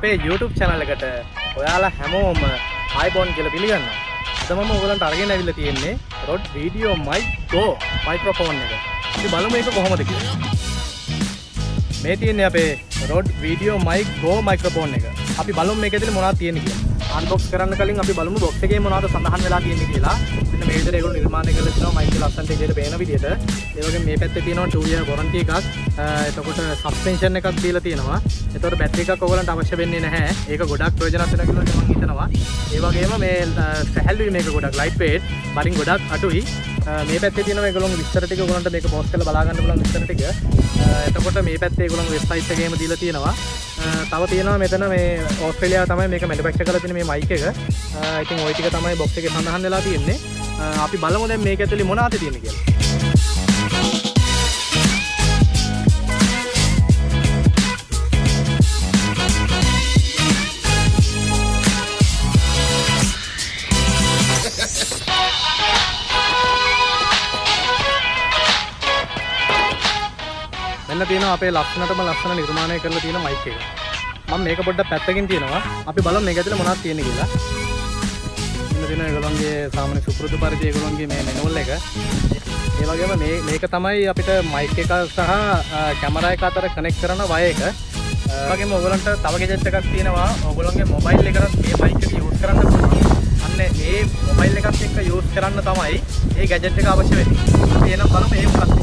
අපේ YouTube channel එකට ඔයාලා හැමෝම iPhone කියලා පිළිගන්නවා. අද මම ඔයගලන්ට අරගෙන ඇවිල්ලා තියෙන්නේ Rode Video Mic Go microphone එක. අපි බලමු මේක කොහොමද කියලා. මේ තියෙන්නේ අපේ Rode Video Mic Go microphone එක. අපි බලමු මේක ඇතුලේ මොනවද තියෙන්නේ කියලා. unbox කරන්න කලින් අපි බලමු box එකේ මොනවද සඳහන් වෙලා තියෙන්නේ කියලා. මෙන්න මේ විදිහට ඒගොල්ලෝ නිර්මාණය කරලා තිනවා mic එක ලස්සනට විදිහට පේන විදිහට. ඒ වගේම මේ පැත්තේ තියෙනවා 2 year warranty එකක්. එතකොට suspension එකක් දීලා තියෙනවා. එතකොට බැටරි එකක් ඔයගලන්ට අවශ්‍ය වෙන්නේ නැහැ. ඒක ගොඩක් ප්‍රයෝජනවත් වෙනවා කියලා මම හිතනවා. ඒ වගේම මේ සැහැල්ලුයි මේක ගොඩක් light weight, බරින් ගොඩක් අඩුයි. මේ පැත්තේ තියෙනවා ඒගොල්ලෝගේ විස්තර ටික ඔයගලන්ට මේක පෝස්ට් කරලා බලා ගන්න පුළුවන් විස්තර ටික. එතකොට මේ පැත්තේ ඒගොල්ලෝගේ වෙබ්සයිට් එකේම දීලා තියෙනවා. තව තියෙනවා මෙතන මේ ඕස්ට්‍රේලියාව තමයි මේක මැනුෆැක්චර් කරලා තියෙන මේ මයික් එක. ඉතින් ওই ටික තමයි බොක්ස් එකේ සඳහන් වෙලා තියෙන්නේ. අපි බලමු දැන් මේක ඇතුලේ මොනවද තියෙන්නේ කියලා. මෙන්න තියෙනවා අපේ ලස්සනටම ලස්සන නිර්මාණය කරලා තියෙන මයික් එක. මම මේක පොඩ්ඩක් පැත්තකින් තියනවා. අපි බලමු මේක ඇතුලේ මොනවද තියෙන්නේ කියලා. මෙන්න තියෙනවා ඒගොල්ලන්ගේ සාමාන්‍ය සුපුරුදු පරිදි ඒගොල්ලන්ගේ මේ මෙනුවල් එක. ඒ වගේම මේක තමයි අපිට මයික් එක සහ කැමරා එක අතර කනෙක්ට් කරන වයර් එක. ඒ වගේම ඔයගොල්ලන්ට තව ගැජට් එකක් තියෙනවා. ඔයගොල්ලන්ගේ මොබයිල් එකකට මේ මයික් එක යූස් කරන්න පුළුවන්. අන්න ඒ මොබයිල් එකත් එක්ක යූස් කරන්න තමයි මේ ගැජට් එක අවශ්‍ය වෙන්නේ. අපි එනම් බලමු මේ මොකක්ද.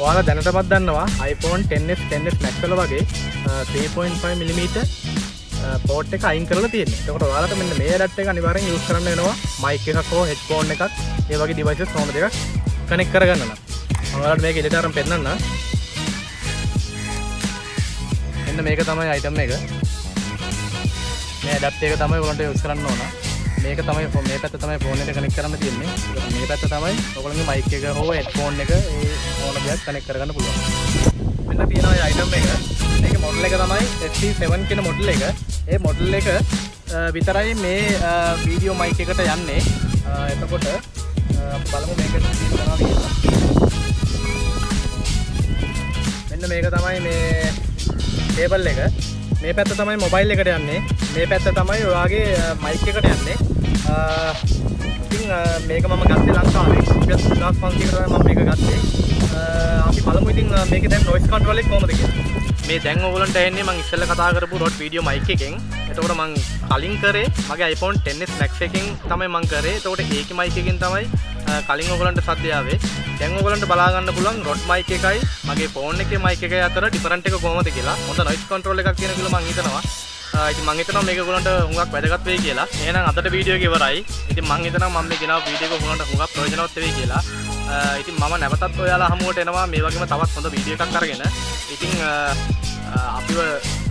ඔයාලා දැනටමත් දන්නවා iPhone XS 10s Max වල වගේ 3.5mm පෝට් එක අයින් කරලා තියෙනවා. ඒකට ඔයාලට මෙන්න මේ ඇඩැප්ටර් එක අනිවාර්යෙන් යූස් කරන්න වෙනවා. mic එකක් හෝ headphone එකක් ඒ වගේ devices ඕන දෙකක් connect කරගන්න නම්. මම ඔයාලට මේක ඉදිරියට අරන් පෙන්නන්න. මෙන්න මේක තමයි item එක. මේ ඇඩැප්ටර් එක තමයි ඔයාලට යූස් කරන්න ඕන. මේක තමයි මේ පැත්ත තමයි ෆෝන් එක කනෙක්ට් කරන්න තියෙන්නේ. මේ පැත්ත තමයි ඔයගොල්ලෝගේ mic එක හෝ headphone එක ඒ ඕන දෙයක් කනෙක්ට් කරගන්න පුළුවන්. මෙන්න තියෙනවා මේ item එක. මේකේ මොඩල් එක තමයි SC7 කියන මොඩල් එක. ඒ මොඩල් එක විතරයි මේ වීඩියෝ mic එකට යන්නේ. එතකොට බලමු මේක තියෙනවා කියලා. මෙන්න මේක තමයි මේ කේබල් එක. මේ පැත්ත තමයි මොබයිල් එකට යන්නේ. මේ පැත්ත තමයි ඔයාගේ මයික් එකට යන්නේ. ඉතින් මේක මම ගත්තේ ලංකාවේ. රුපියල් 3500 කට මම මේක ගත්තේ. අපි බලමු ඉතින් මේකේ දැන් noise control එක කොහොමද කියලා. මේ දැන් ඔයගොල්ලන්ට එන්නේ මම ඉස්සෙල්ලා කතා කරපු Rode Video Mic එකෙන්. එතකොට මම කලින් කරේ මගේ iPhone XS Max එකෙන් තමයි මම කරේ. එතකොට ඒකේ mic එකෙන් තමයි කලින් ඔයගොල්ලන්ට සද්දය ආවේ. දැන් ඔයගොල්ලන්ට බලා ගන්න පුළුවන් Rode mic එකයි මගේ phone එකේ mic එකයි අතර different එක කොහොමද කියලා. හොඳ noise control එකක් තියෙන කියලා මම හිතනවා. ඉතින් මම හිතනවා මේක ඔයගොල්ලන්ට හුඟක් වැදගත් වෙයි කියලා. එහෙනම් අදට වීඩියෝ එක ඉවරයි. ඉතින් මම හිතනවා මම මේ ගෙනාව වීඩියෝ එක ඔයගොල්ලන්ට හුඟක් ප්‍රයෝජනවත් වෙයි කියලා. ඉතින් මම නැවතත් ඔයාලා හමුවට එනවා මේ වගේම තවත් හොඳ වීඩියෝ එකක් අරගෙන. ඉතින් අපිව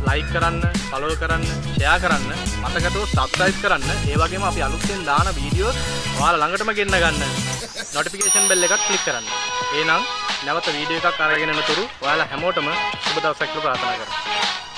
like කරන්න, follow කරන්න, share කරන්න, මතකටව subscribe කරන්න. ඒ වගේම අපි අලුතෙන් දාන වීඩියෝස් ඔයාලා ළඟටම ගෙන්න ගන්න. notification bell එකක් click කරන්න. එහෙනම් නැවත වීඩියෝ එකක් අරගෙන එනතුරු ඔයාලා හැමෝටම සුබ දවසක් කියලා ප්‍රාර්ථනා කරනවා.